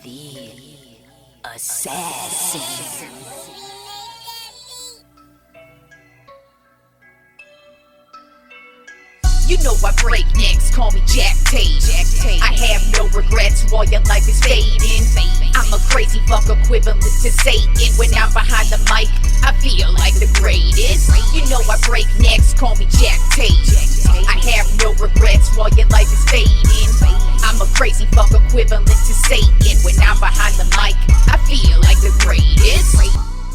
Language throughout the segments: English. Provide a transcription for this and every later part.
The assassin. You know I break necks, call me Jack Tate. I have no regrets while your life is fading. I'm a crazy fuck equivalent to Satan. When I'm behind the mic, I feel like the greatest. You know I break necks, call me Jack Tate. I have no regrets while your life is fading. I'm a crazy fuck equivalent to Satan. When I'm behind the mic, I feel like the greatest.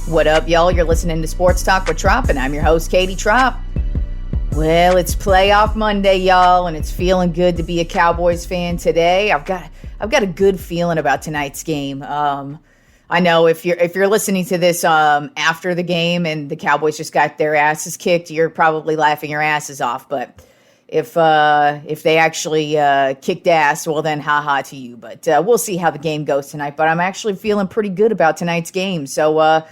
What up, y'all? You're listening to Sports Talk with Tropp, and I'm your host, Katie Tropp. Well, it's playoff Monday, y'all, and it's feeling good to be a Cowboys fan today. I've got a good feeling about tonight's game. I know if you're listening to this after the game and the Cowboys just got their asses kicked, you're probably laughing your asses off. But if they actually kicked ass, well then, haha to you. But we'll see how the game goes tonight. But I'm actually feeling pretty good about tonight's game. So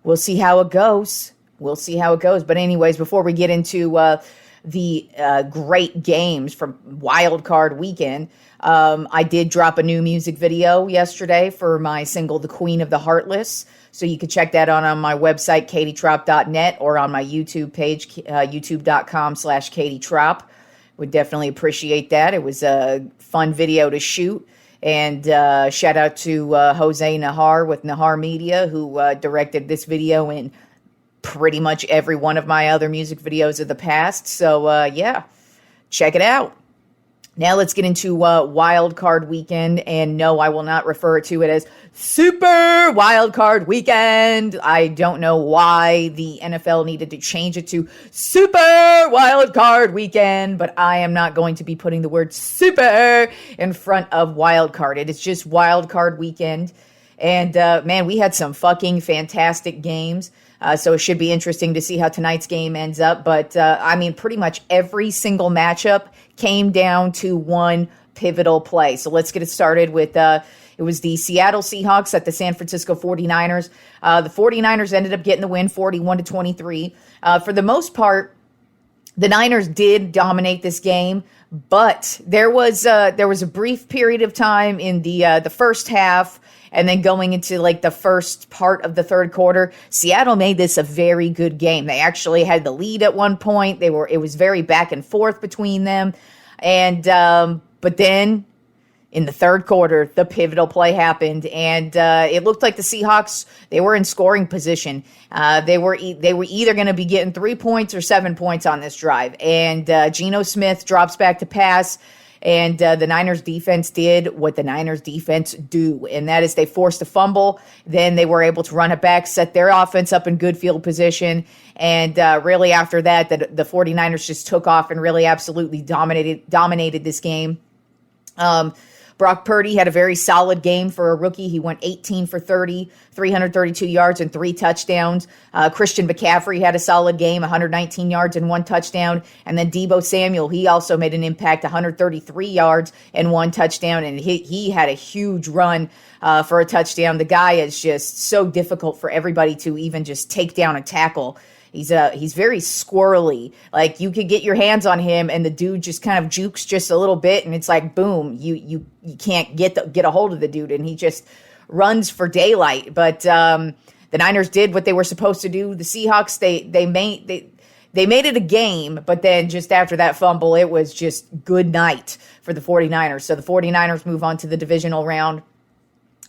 we'll see how it goes. But anyways, before we get into the great games from Wild Card Weekend, I did drop a new music video yesterday for my single, The Queen of the Heartless. So you can check that out on my website, katietrop.net, or on my YouTube page, youtube.com/katietrop. Would definitely appreciate that. It was a fun video to shoot. And shout out to Jose Nahar with Nahar Media, who directed this video and pretty much every one of my other music videos of the past. So, yeah, check it out. Now let's get into Wild Card Weekend. And no, I will not refer to it as Super Wild Card Weekend. I don't know why the NFL needed to change it to Super Wild Card Weekend, but I am not going to be putting the word super in front of Wild Card. It is just Wild Card Weekend. And, man, we had some fucking fantastic games. So it should be interesting to see how tonight's game ends up. But, I mean, pretty much every single matchup came down to one pivotal play. So let's get it started with, it was the Seattle Seahawks at the San Francisco 49ers. The 49ers ended up getting the win 41-23. For the most part, the Niners did dominate this game, but there was a brief period of time in the first half, and then going into like the first part of the third quarter, Seattle made this a very good game. They actually had the lead at one point. It was very back and forth between them, and but then in the third quarter, the pivotal play happened, and it looked like the Seahawks, they were in scoring position. They were either going to be getting 3 points or 7 points on this drive, and Geno Smith drops back to pass. And the Niners defense did what the Niners defense do, and that is they forced a fumble. Then they were able to run it back, set their offense up in good field position. And really after that, the 49ers just took off and really absolutely dominated this game. Brock Purdy had a very solid game for a rookie. He went 18 for 30, 332 yards and 3 touchdowns. Christian McCaffrey had a solid game, 119 yards and 1 touchdown. And then Deebo Samuel, he also made an impact, 133 yards and 1 touchdown. And he had a huge run for a touchdown. The guy is just so difficult for everybody to even just take down and tackle. He's very squirrely. Like, you could get your hands on him and the dude just kind of jukes just a little bit, and it's like, boom, you can't get a hold of the dude, and he just runs for daylight. But the Niners did what they were supposed to do. The Seahawks, they made it a game, but then just after that fumble, it was just good night for the 49ers. So the 49ers move on to the divisional round.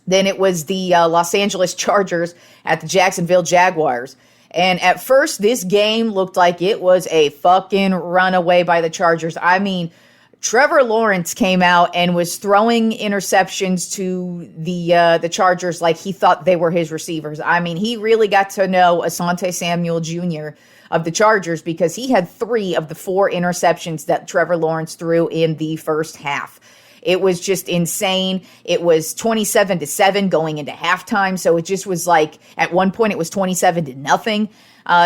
Then it was the Los Angeles Chargers at the Jacksonville Jaguars. And at first, this game looked like it was a fucking runaway by the Chargers. I mean, Trevor Lawrence came out and was throwing interceptions to the Chargers like he thought they were his receivers. I mean, he really got to know Asante Samuel Jr. of the Chargers, because he had 3 of the 4 interceptions that Trevor Lawrence threw in the first half. It was just insane. It was 27-7 going into halftime. So it just was like, at one point it was 27-0.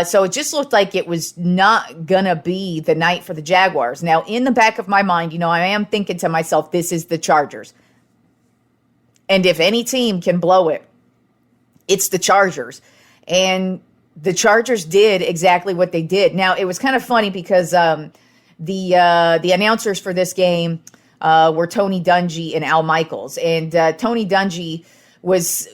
So it just looked like it was not gonna be the night for the Jaguars. Now, in the back of my mind, I am thinking to myself, this is the Chargers. And if any team can blow it, it's the Chargers. And the Chargers did exactly what they did. Now, it was kind of funny because the announcers for this game, were Tony Dungy and Al Michaels. And Tony Dungy was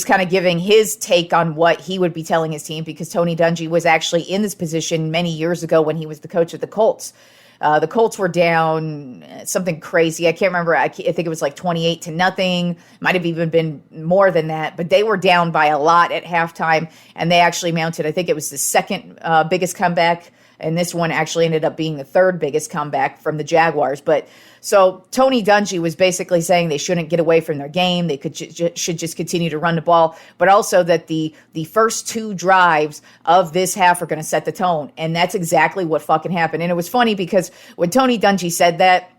kind of giving his take on what he would be telling his team, because Tony Dungy was actually in this position many years ago when he was the coach of the Colts. The Colts were down something crazy. I can't remember. I think it was like 28-0. Might have even been more than that. But they were down by a lot at halftime, and they actually mounted, I think it was the second biggest comeback. And this one actually ended up being the third biggest comeback from the Jaguars. But so Tony Dungy was basically saying they shouldn't get away from their game. They should just continue to run the ball, but also that the first two drives of this half are going to set the tone. And that's exactly what fucking happened. And it was funny because when Tony Dungy said that,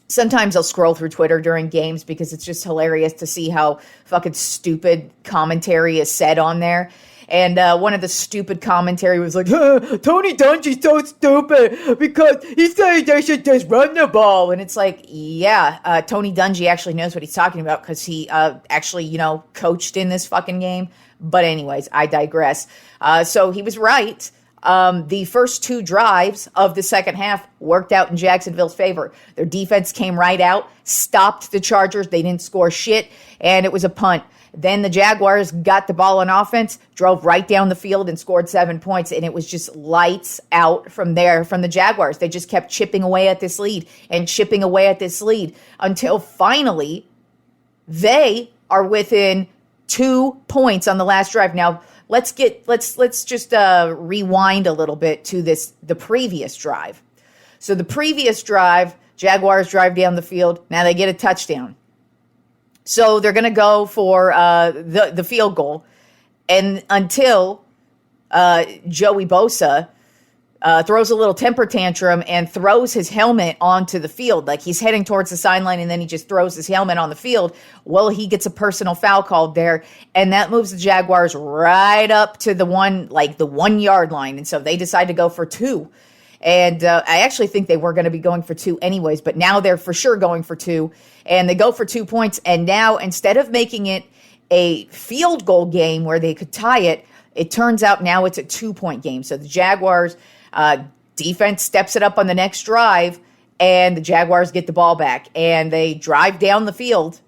sometimes I'll scroll through Twitter during games because it's just hilarious to see how fucking stupid commentary is said on there. And one of the stupid commentary was like, Tony Dungy's so stupid because he said they should just run the ball. And it's like, yeah, Tony Dungy actually knows what he's talking about because he actually, coached in this fucking game. But anyways, I digress. So he was right. The first two drives of the second half worked out in Jacksonville's favor. Their defense came right out, stopped the Chargers. They didn't score shit, and it was a punt. Then the Jaguars got the ball on offense, drove right down the field and scored 7 points, and it was just lights out from there from the Jaguars. They just kept chipping away at this lead and chipping away at this lead until finally they are within 2 points on the last drive. Now, let's just rewind a little bit to the previous drive. So the previous drive, Jaguars drive down the field. Now they get a touchdown. So they're going to go for the field goal, and until Joey Bosa throws a little temper tantrum and throws his helmet onto the field, like he's heading towards the sideline, and then he just throws his helmet on the field. Well, he gets a personal foul called there, and that moves the Jaguars right up to the 1 yard line, and so they decide to go for two. And I actually think they were going to be going for two anyways, but now they're for sure going for two. And they go for 2 points. And now, instead of making it a field goal game where they could tie it, it turns out now it's a 2-point game. So the Jaguars defense steps it up on the next drive, and the Jaguars get the ball back. And they drive down the field,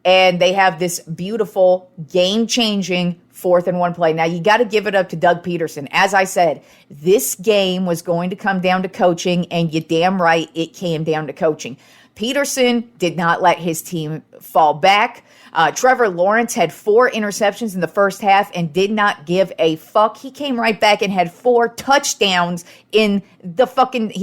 and they have this beautiful, game-changing 4th and 1 play. Now, you got to give it up to Doug Peterson. As I said, this game was going to come down to coaching, and you damn right it came down to coaching. Peterson did not let his team fall back. Trevor Lawrence had 4 interceptions in the first half and did not give a fuck. He came right back and had 4 touchdowns he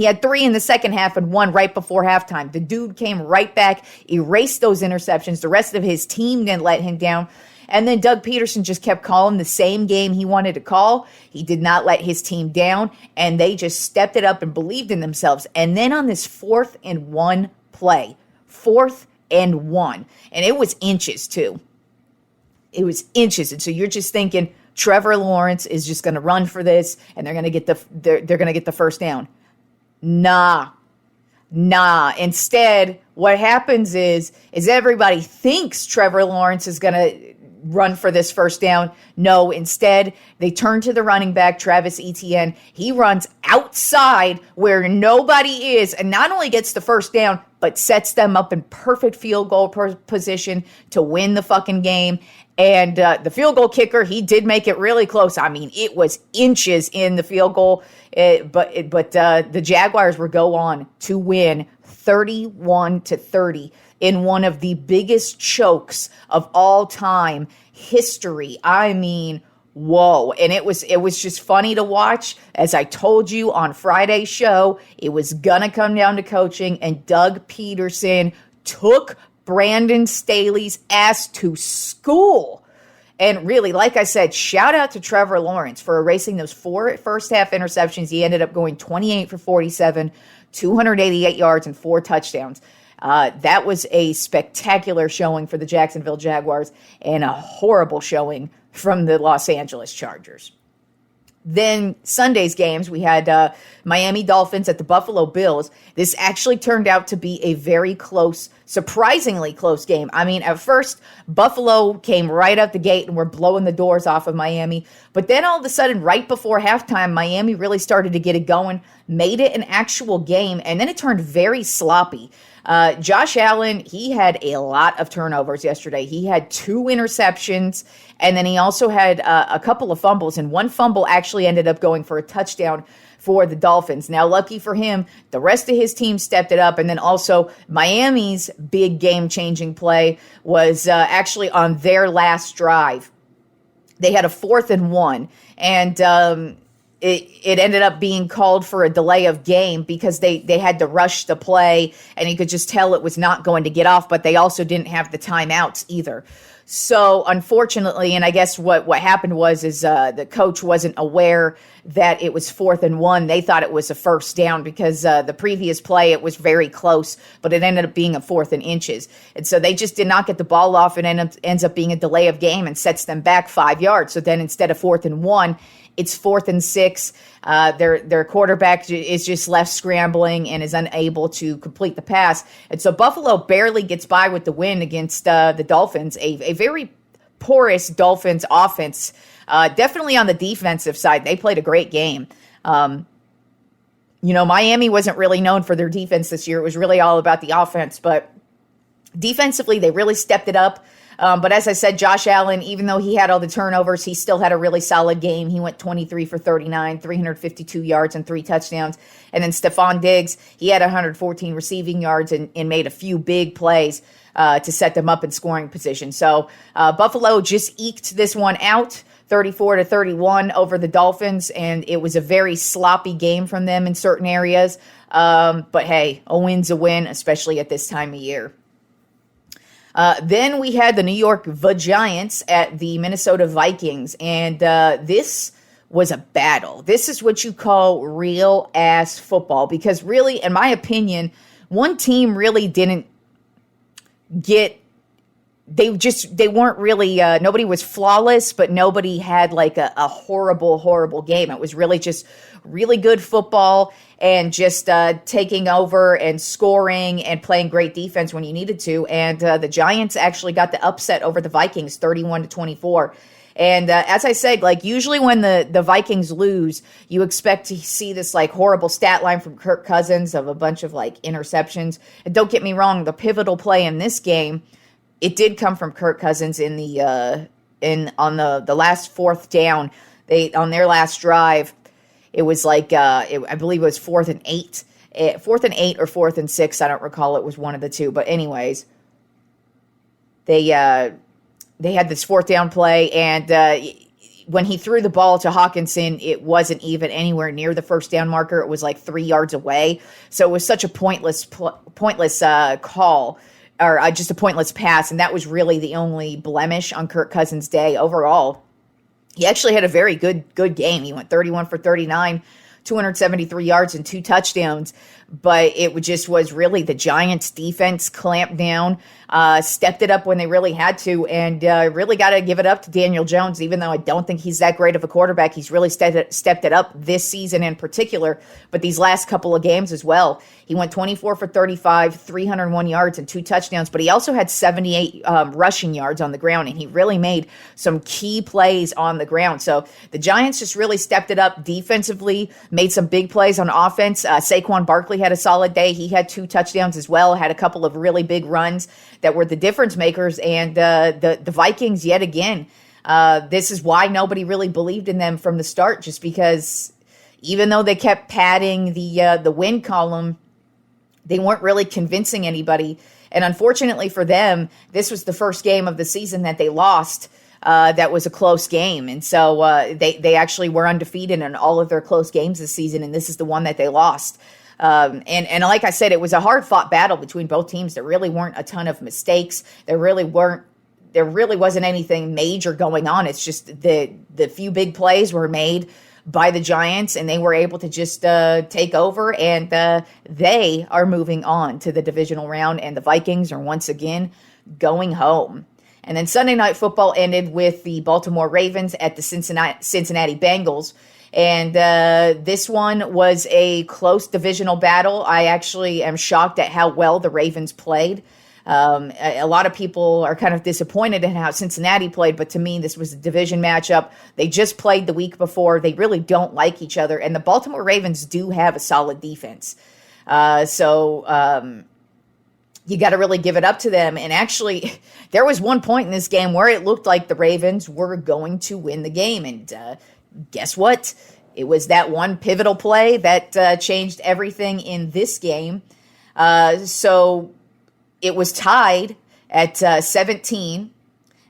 had 3 in the second half and 1 right before halftime. The dude came right back, erased those interceptions. The rest of his team didn't let him down. And then Doug Peterson just kept calling the same game he wanted to call. He did not let his team down, and they just stepped it up and believed in themselves. And then on this 4th and 1 play, 4th and 1, and it was inches too. It was inches, and so you're just thinking Trevor Lawrence is just going to run for this, and they're going to get the first down. Nah. Instead, what happens is everybody thinks Trevor Lawrence is going to run for this first down. No, instead, they turn to the running back, Travis Etienne. He runs outside where nobody is and not only gets the first down, but sets them up in perfect field goal position to win the fucking game. And the field goal kicker, he did make it really close. I mean, it was inches in the field goal, but the Jaguars would go on to win 31-30 in one of the biggest chokes of all time history. I mean, whoa. And it was just funny to watch. As I told you on Friday's show, it was gonna come down to coaching, and Doug Peterson took Brandon Staley's ass to school. And really, like I said, shout out to Trevor Lawrence for erasing those 4 first half interceptions. He ended up going 28 for 47, 288 yards, and 4 touchdowns. That was a spectacular showing for the Jacksonville Jaguars and a horrible showing from the Los Angeles Chargers. Then Sunday's games, we had Miami Dolphins at the Buffalo Bills. This actually turned out to be a very close, surprisingly close game. I mean, at first, Buffalo came right out the gate and were blowing the doors off of Miami. But then all of a sudden, right before halftime, Miami really started to get it going. made it an actual game, and then it turned very sloppy. Josh Allen, he had a lot of turnovers yesterday. He had 2 interceptions, and then he also had a couple of fumbles, and one fumble actually ended up going for a touchdown for the Dolphins. Now, lucky for him, the rest of his team stepped it up, and then also Miami's big game-changing play was actually on their last drive. They had a 4th and 1, and it ended up being called for a delay of game because they had to rush the play, and you could just tell it was not going to get off, but they also didn't have the timeouts either. So unfortunately, and I guess what happened was the coach wasn't aware that it was 4th and 1. They thought it was a first down because the previous play, it was very close, but it ended up being a 4th and inches. And so they just did not get the ball off, and ends up being a delay of game and sets them back 5 yards. So then instead of 4th and 1, it's 4th and 6. Their quarterback is just left scrambling and is unable to complete the pass. And so Buffalo barely gets by with the win against the Dolphins, a very porous Dolphins offense. Definitely on the defensive side, they played a great game. Miami wasn't really known for their defense this year. It was really all about the offense. But defensively, they really stepped it up. But as I said, Josh Allen, even though he had all the turnovers, he still had a really solid game. He went 23 for 39, 352 yards and 3 touchdowns. And then Stephon Diggs, he had 114 receiving yards and made a few big plays to set them up in scoring position. So Buffalo just eked this one out, 34-31 over the Dolphins, and it was a very sloppy game from them in certain areas. But hey, a win's a win, especially at this time of year. Then we had the New York Giants at the Minnesota Vikings, and this was a battle. This is what you call real ass football, because really, in my opinion, one team really didn't get, they weren't really, nobody was flawless, but nobody had like a horrible game. It was really just really good football and just taking over and scoring and playing great defense when you needed to. And the Giants actually got the upset over the Vikings, 31-24. And as I said, like usually when the Vikings lose, you expect to see this like horrible stat line from Kirk Cousins of a bunch of like interceptions. And don't get me wrong, the pivotal play in this game, it did come from Kirk Cousins on the last 4th down. On their last drive, it was like I believe it was 4th and 8 or 4th and 6. I don't recall. It was one of the two. But anyways, they had this 4th down play, and when he threw the ball to Hawkinson, it wasn't even anywhere near the first down marker. It was like 3 yards away. So it was such a pointless call, or just a pointless pass, and that was really the only blemish on Kirk Cousins' day. Overall, he actually had a very good game. He went 31 for 39, 273 yards and 2 touchdowns. But it just was really the Giants' defense clamped down, stepped it up when they really had to, and really got to give it up to Daniel Jones. Even though I don't think he's that great of a quarterback, he's really stepped it up this season in particular, but these last couple of games as well. He went 24 for 35, 301 yards and 2 touchdowns, but he also had 78 rushing yards on the ground, and he really made some key plays on the ground. So the Giants just really stepped it up defensively, made some big plays on offense. Saquon Barkley had a solid day. He had 2 touchdowns as well, had a couple of really big runs that were the difference makers. And the Vikings, yet again, this is why nobody really believed in them from the start, just because even though they kept padding the win column, they weren't really convincing anybody. And unfortunately for them, this was the first game of the season that they lost. That was a close game. And so they actually were undefeated in all of their close games this season, and this is the one that they lost. And like I said, it was a hard-fought battle between both teams. There really weren't a ton of mistakes. There really wasn't anything major going on. It's just the few big plays were made by the Giants, and they were able to just take over, and they are moving on to the divisional round, and the Vikings are once again going home. And then Sunday Night Football ended with the Baltimore Ravens at the Cincinnati Bengals. And this one was a close divisional battle. I actually am shocked at how well the Ravens played. A lot of people are kind of disappointed in how Cincinnati played, but to me, this was a division matchup. They just played the week before. They really don't like each other, and the Baltimore Ravens do have a solid defense. So you got to really give it up to them. And actually, there was one point in this game where it looked like the Ravens were going to win the game. And guess what? It was that one pivotal play that changed everything in this game. So it was tied at 17.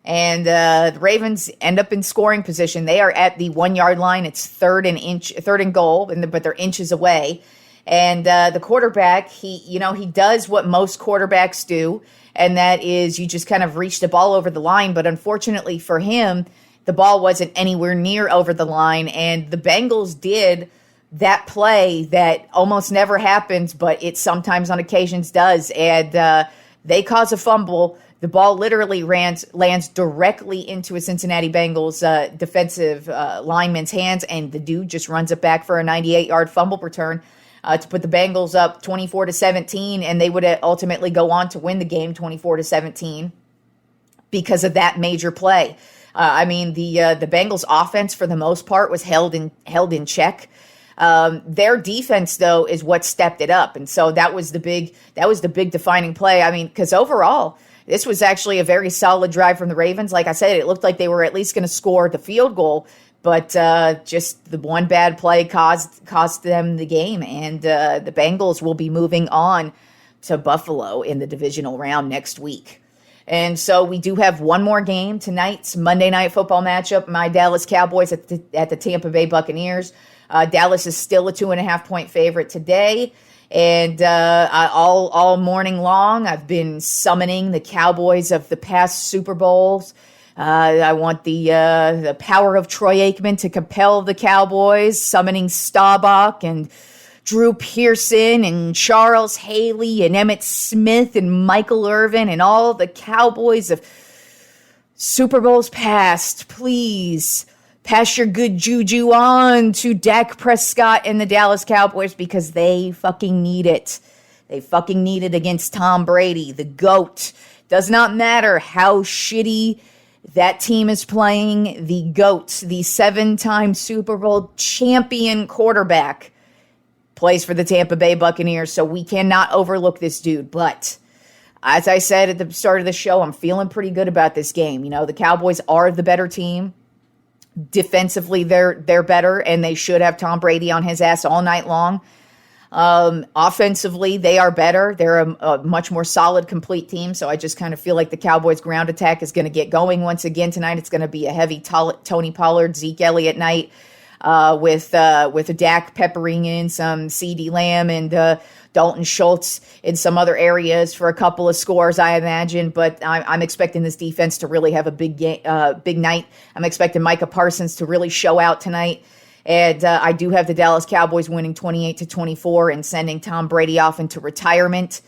And the Ravens end up in scoring position. They are at the 1 yard line. It's third and goal, but they're inches away. And the quarterback, he does what most quarterbacks do, and that is you just kind of reach the ball over the line. But unfortunately for him, the ball wasn't anywhere near over the line, and the Bengals did that play that almost never happens, but it sometimes on occasions does. And they cause a fumble. The ball literally lands directly into a Cincinnati Bengals defensive lineman's hands, and the dude just runs it back for a 98-yard fumble return to put the Bengals up 24-17, and they would ultimately go on to win the game 24-17 because of that major play. The Bengals offense for the most part was held in check. Their defense, though, is what stepped it up, and so that was the big defining play. I mean, because overall, this was actually a very solid drive from the Ravens. Like I said, it looked like they were at least going to score the field goal, but just the one bad play cost them the game, and the Bengals will be moving on to Buffalo in the divisional round next week. And so we do have one more game tonight's Monday Night Football matchup. My Dallas Cowboys at the Tampa Bay Buccaneers. Dallas is still a 2.5-point favorite today. And all morning long, I've been summoning the Cowboys of the past Super Bowls. I want the power of Troy Aikman to compel the Cowboys, summoning Staubach and Drew Pearson and Charles Haley and Emmitt Smith and Michael Irvin and all the Cowboys of Super Bowls past. Please pass your good juju on to Dak Prescott and the Dallas Cowboys because they fucking need it. They fucking need it against Tom Brady, the GOAT. Does not matter how shitty that team is playing. The GOAT, the 7-time Super Bowl champion quarterback, plays for the Tampa Bay Buccaneers, so we cannot overlook this dude. But as I said at the start of the show, I'm feeling pretty good about this game. You know, the Cowboys are the better team. Defensively, they're better, and they should have Tom Brady on his ass all night long. Offensively, they are better. They're a much more solid, complete team. So I just kind of feel like the Cowboys' ground attack is going to get going once again tonight. It's going to be a heavy Tony Pollard, Zeke Elliott night with Dak peppering in some CeeDee Lamb and Dalton Schultz in some other areas for a couple of scores, I imagine. But I'm expecting this defense to really have a big night. I'm expecting Micah Parsons to really show out tonight. And I do have the Dallas Cowboys winning 28-24 and sending Tom Brady off into retirement.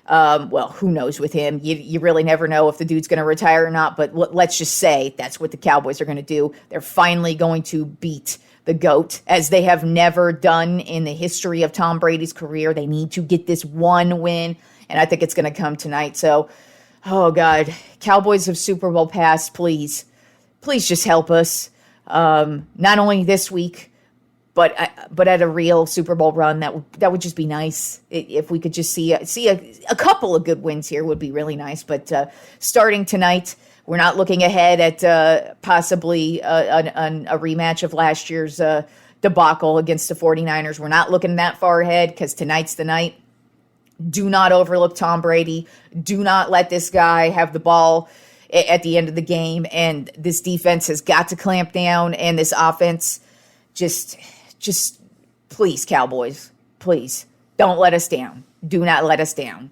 Well, who knows with him? You really never know if the dude's going to retire or not. But let's just say that's what the Cowboys are going to do. They're finally going to beat the GOAT, as they have never done in the history of Tom Brady's career. They need to get this one win, and I think it's going to come tonight. So, oh, God, Cowboys of Super Bowl past, please just help us. Not only this week, but at a real Super Bowl run. That would just be nice. If we could just see a couple of good wins here would be really nice. But starting tonight, we're not looking ahead at possibly a rematch of last year's debacle against the 49ers. We're not looking that far ahead because tonight's the night. Do not overlook Tom Brady. Do not let this guy have the ball at the end of the game. And this defense has got to clamp down. And this offense, just please, Cowboys, please don't let us down. Do not let us down.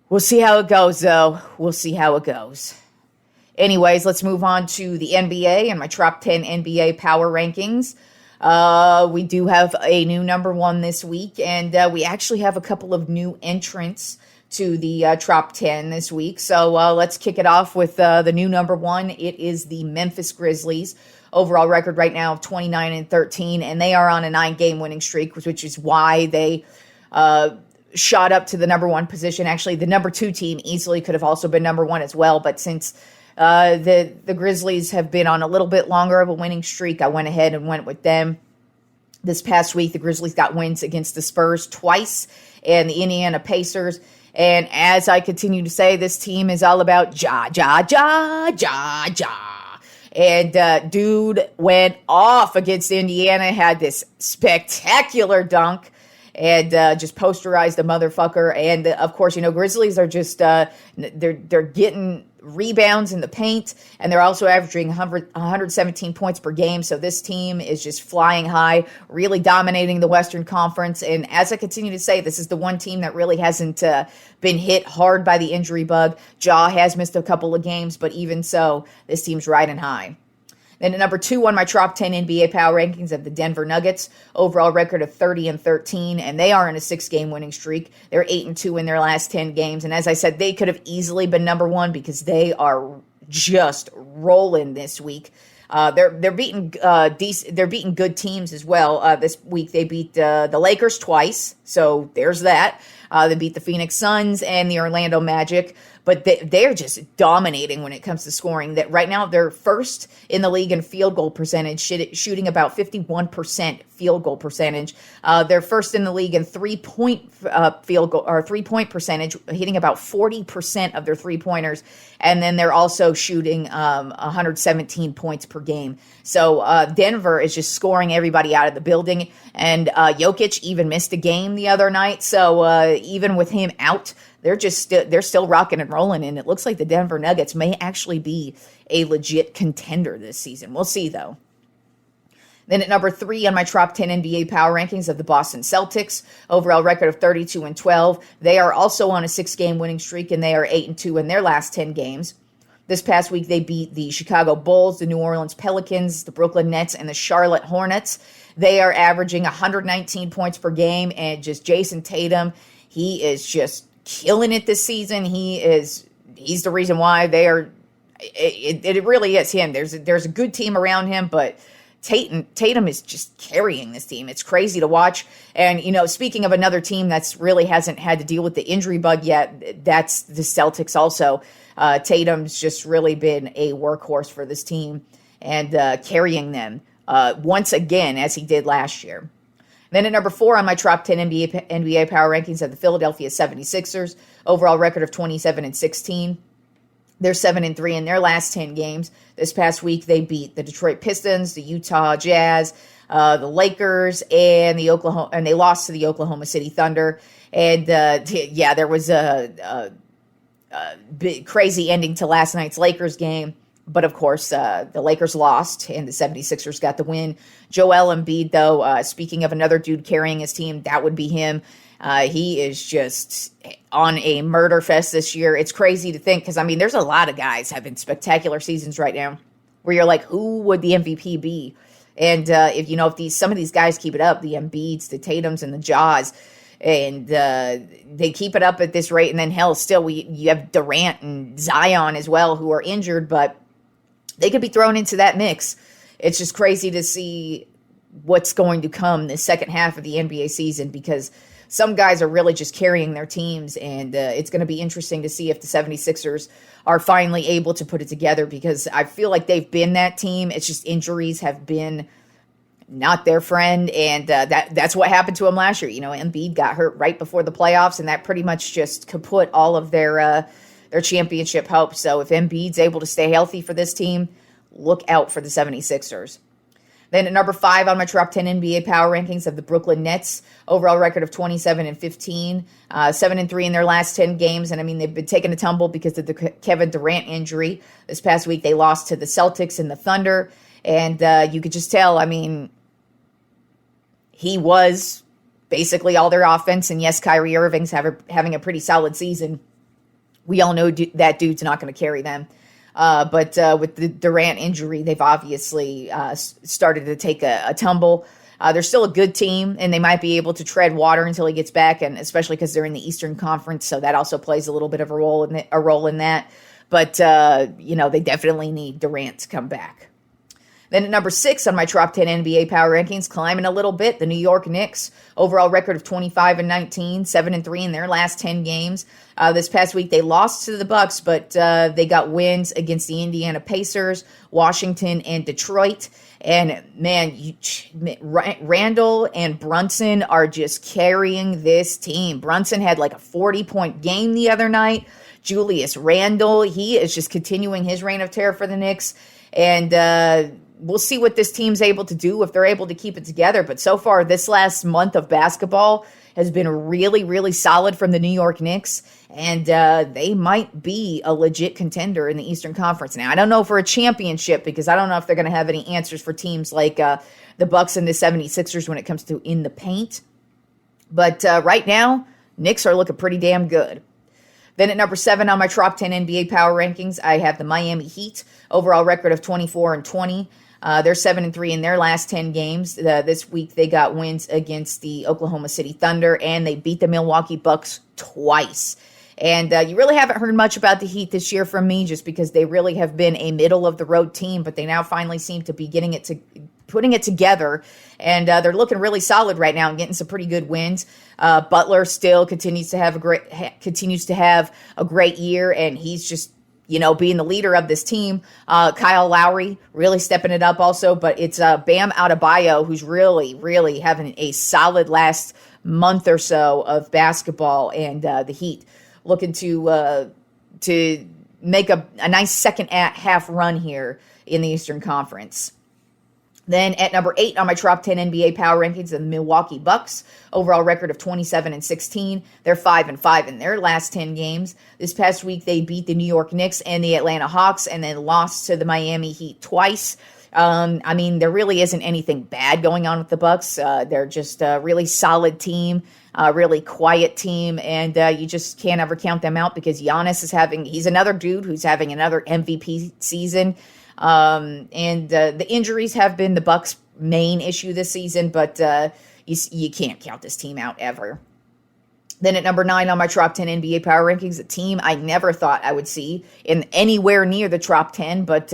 We'll see how it goes, though. We'll see how it goes. Anyways, let's move on to the NBA and my top 10 NBA power rankings. We do have a new number one this week, and we actually have a couple of new entrants to the top 10 this week. So let's kick it off with the new number one. It is the Memphis Grizzlies. Overall record right now of 29-13, and they are on a 9-game winning streak, which is why they shot up to the number one position. Actually, the number two team easily could have also been number one as well. But since the Grizzlies have been on a little bit longer of a winning streak, I went ahead and went with them. This past week, the Grizzlies got wins against the Spurs twice and the Indiana Pacers. And as I continue to say, this team is all about Ja. And dude went off against Indiana, had this spectacular dunk, and just posterized the motherfucker. And of course, Grizzlies are just they're getting rebounds in the paint, and they're also averaging 117 points per game. So this team is just flying high, really dominating the Western Conference. And as I continue to say, this is the one team that really hasn't been hit hard by the injury bug. Ja has missed a couple of games, but even so, this team's riding high. Then at number 2 on my Tropp 10 NBA power rankings of the Denver Nuggets, overall record of 30-13, and they are in a 6-game winning streak. They're 8-2 in their last 10 games, and as I said, they could have easily been number 1 because they are just rolling this week. They're beating they're beating good teams as well. This week they beat the Lakers twice, so there's that. They beat the Phoenix Suns and the Orlando Magic. But they're just dominating when it comes to scoring. That right now they're first in the league in field goal percentage, shooting about 51% field goal percentage. They're first in the league in 3-point field goal or 3-point percentage, hitting about 40% of their 3-pointers. And then they're also shooting 117 points per game. So Denver is just scoring everybody out of the building. And Jokic even missed a game the other night. So even with him out, they're still rocking and rolling, and it looks like the Denver Nuggets may actually be a legit contender this season. We'll see, though. Then at number 3 on my Tropp 10 NBA power rankings of the Boston Celtics, overall record of 32-12. They are also on a 6-game winning streak, and they are 8-2 in their last 10 games. This past week, they beat the Chicago Bulls, the New Orleans Pelicans, the Brooklyn Nets, and the Charlotte Hornets. They are averaging 119 points per game, and just Jason Tatum, he is just killing it this season. He's the reason why they are. It really is him. There's a good team around him, but Tatum is just carrying this team. It's crazy to watch. And speaking of another team that's really hasn't had to deal with the injury bug yet, that's the Celtics. Also, Tatum's just really been a workhorse for this team and carrying them once again as he did last year. Then at number 4 on my Tropp 10 NBA power rankings of the Philadelphia 76ers, overall record of 27-16. They're 7-3 in their last 10 games. This past week, they beat the Detroit Pistons, the Utah Jazz, the Lakers, and they lost to the Oklahoma City Thunder. And there was a big, crazy ending to last night's Lakers game. But, of course, the Lakers lost, and the 76ers got the win. Joel Embiid, though, speaking of another dude carrying his team, that would be him. He is just on a murder fest this year. It's crazy to think because, there's a lot of guys having spectacular seasons right now where you're like, who would the MVP be? And if some of these guys keep it up, the Embiids, the Tatums, and the Jaws, and they keep it up at this rate, and then hell, still you have Durant and Zion as well who are injured, but they could be thrown into that mix. It's just crazy to see what's going to come the second half of the NBA season because some guys are really just carrying their teams, and it's going to be interesting to see if the 76ers are finally able to put it together because I feel like they've been that team. It's just injuries have been not their friend, and that's what happened to them last year. Embiid got hurt right before the playoffs, and that pretty much just kaput all of their championship hopes. So if Embiid's able to stay healthy for this team, look out for the 76ers. Then at number 5 on my Tropp 10 NBA power rankings of the Brooklyn Nets, overall record of 27-15, 7-3 in their last 10 games. And they've been taking a tumble because of the Kevin Durant injury. This past week, they lost to the Celtics and the Thunder. And you could just tell, he was basically all their offense. And yes, Kyrie Irving's having a pretty solid season. We all know that dude's not going to carry them. But with the Durant injury, they've obviously started to take a tumble. They're still a good team, and they might be able to tread water until he gets back, and especially because they're in the Eastern Conference, so that also plays a little bit of a role in that. But, they definitely need Durant to come back. Then at number 6 on my Trop 10 NBA Power Rankings, climbing a little bit, the New York Knicks. Overall record of 25-19, 7-3 in their last 10 games. This past week, they lost to the Bucks, but they got wins against the Indiana Pacers, Washington, and Detroit. And, man, Randall and Brunson are just carrying this team. Brunson had like a 40-point game the other night. Julius Randle, he is just continuing his reign of terror for the Knicks. And we'll see what this team's able to do if they're able to keep it together. But so far, this last month of basketball has been really, really solid from the New York Knicks. And they might be a legit contender in the Eastern Conference. Now, I don't know for a championship because I don't know if they're going to have any answers for teams like the Bucks and the 76ers when it comes to in the paint. But right now, Knicks are looking pretty damn good. Then at number 7 on my Trop 10 NBA Power Rankings, I have the Miami Heat. Overall record of 24-20. They're 7-3 in their last 10 games. This week they got wins against the Oklahoma City Thunder, and they beat the Milwaukee Bucks twice. And you really haven't heard much about the Heat this year from me just because they really have been a middle-of-the-road team, but they now finally seem to be putting it together, and they're looking really solid right now and getting some pretty good wins. Butler still continues to have a great year, and he's just being the leader of this team. Kyle Lowry really stepping it up also, but it's Bam Adebayo who's really, really having a solid last month or so of basketball, and the Heat looking to make a nice second half run here in the Eastern Conference. Then at number 8 on my Trop 10 NBA Power Rankings, the Milwaukee Bucks. Overall record of 27-16. They're 5-5 in their last 10 games. This past week, they beat the New York Knicks and the Atlanta Hawks and then lost to the Miami Heat twice. There really isn't anything bad going on with the Bucks. They're just a really solid team, a really quiet team, and you just can't ever count them out because Giannis he's another dude who's having another MVP season. The injuries have been the Bucks' main issue this season, but you can't count this team out ever. Then at number 9 on my Trop 10 NBA Power Rankings, a team I never thought I would see in anywhere near the Trop 10, but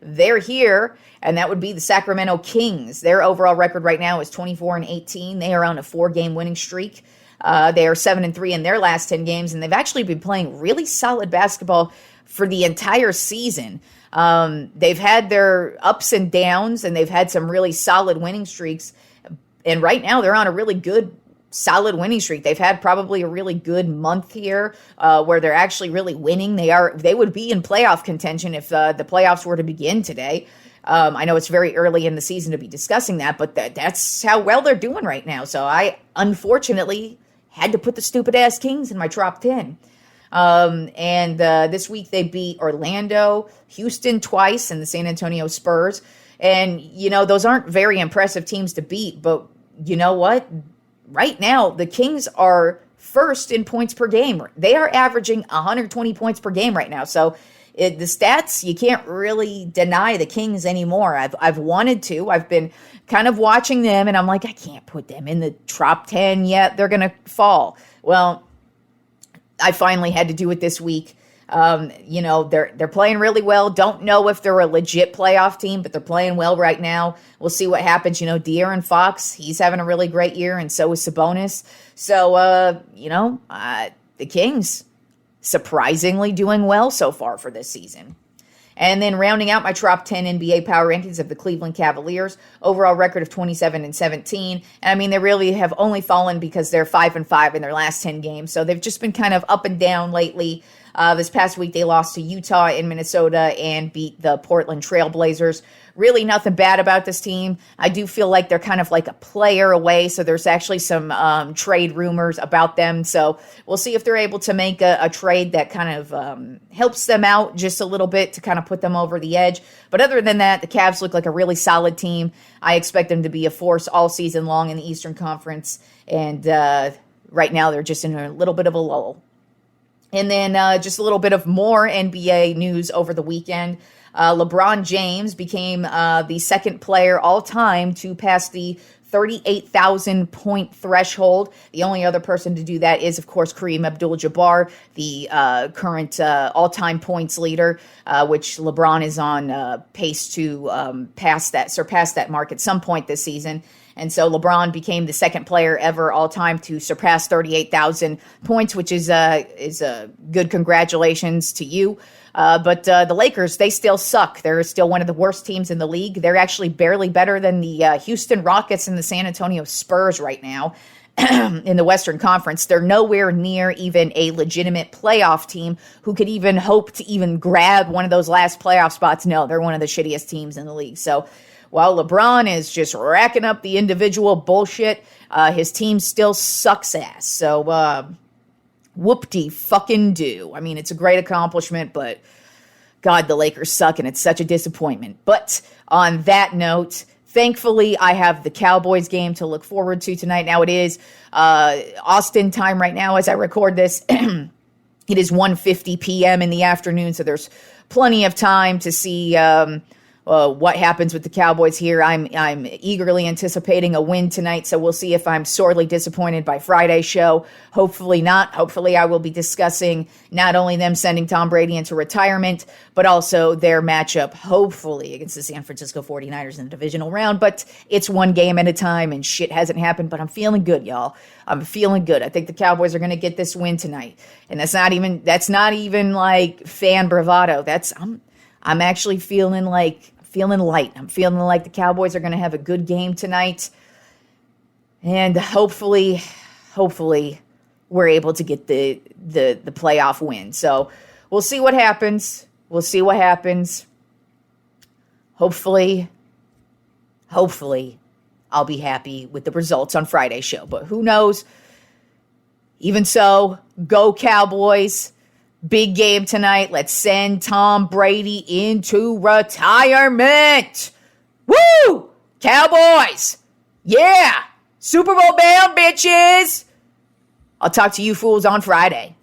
they're here, and that would be the Sacramento Kings. Their overall record right now is 24-18. They are on a 4-game winning streak. They are 7-3 in their last 10 games, and they've actually been playing really solid basketball for the entire season. They've had their ups and downs, and they've had some really solid winning streaks. And right now, they're on a really good, solid winning streak. They've had probably a really good month here where they're actually really winning. They would be in playoff contention if the playoffs were to begin today. I know it's very early in the season to be discussing that, but that's how well they're doing right now. So I, unfortunately, had to put the stupid-ass Kings in my Trop 10. This week they beat Orlando, Houston twice, and the San Antonio Spurs. And, those aren't very impressive teams to beat, but you know what? Right now, the Kings are first in points per game. They are averaging 120 points per game right now. So the stats, you can't really deny the Kings anymore. I've wanted to. I've been kind of watching them, and I'm like, I can't put them in the Trop 10 yet. They're going to fall. Well, I finally had to do it this week. They're playing really well. Don't know if they're a legit playoff team, but they're playing well right now. We'll see what happens. De'Aaron Fox, he's having a really great year, and so is Sabonis. So, the Kings surprisingly doing well so far for this season. And then rounding out my Trop 10 NBA Power Rankings of the Cleveland Cavaliers, overall record of 27-17. And they really have only fallen because they're 5-5 in their last 10 games. So they've just been kind of up and down lately. This past week, they lost to Utah and Minnesota and beat the Portland Trail Blazers. Really nothing bad about this team. I do feel like they're kind of like a player away, so there's actually some trade rumors about them. So we'll see if they're able to make a trade that kind of helps them out just a little bit to kind of put them over the edge. But other than that, the Cavs look like a really solid team. I expect them to be a force all season long in the Eastern Conference. And right now, they're just in a little bit of a lull. And then just a little bit of more NBA news over the weekend. LeBron James became the second player all time to pass the 38,000 point threshold. The only other person to do that is, of course, Kareem Abdul-Jabbar, the current all-time points leader, which LeBron is on pace to surpass that mark at some point this season. And so LeBron became the second player ever all-time to surpass 38,000 points, which is a good congratulations to you. But the Lakers, they still suck. They're still one of the worst teams in the league. They're actually barely better than the Houston Rockets and the San Antonio Spurs right now in the Western Conference. They're nowhere near even a legitimate playoff team who could even hope to even grab one of those last playoff spots. No, they're one of the shittiest teams in the league. So while LeBron is just racking up the individual bullshit, his team still sucks ass. So, whoop-de-fucking-do. I mean, it's a great accomplishment, but God, the Lakers suck, and it's such a disappointment. But on that note, thankfully, I have the Cowboys game to look forward to tonight. Now, it is Austin time right now as I record this. It is 1:50 p.m. in the afternoon, so there's plenty of time to see what happens with the Cowboys here. I'm eagerly anticipating a win tonight, so we'll see if I'm sorely disappointed by Friday's show. Hopefully not. Hopefully I will be discussing not only them sending Tom Brady into retirement, but also their matchup, hopefully, against the San Francisco 49ers in the divisional round. But it's one game at a time, and shit hasn't happened, but I'm feeling good, y'all. I'm feeling good. I think the Cowboys are going to get this win tonight. And that's not even like fan bravado. I'm actually feeling light. I'm feeling like the Cowboys are going to have a good game tonight. And hopefully we're able to get the playoff win. So we'll see what happens. Hopefully I'll be happy with the results on Friday's show. But who knows? Even so, go Cowboys. Big game tonight. Let's send Tom Brady into retirement. Woo! Cowboys! Yeah! Super Bowl bound, bitches! I'll talk to you fools on Friday.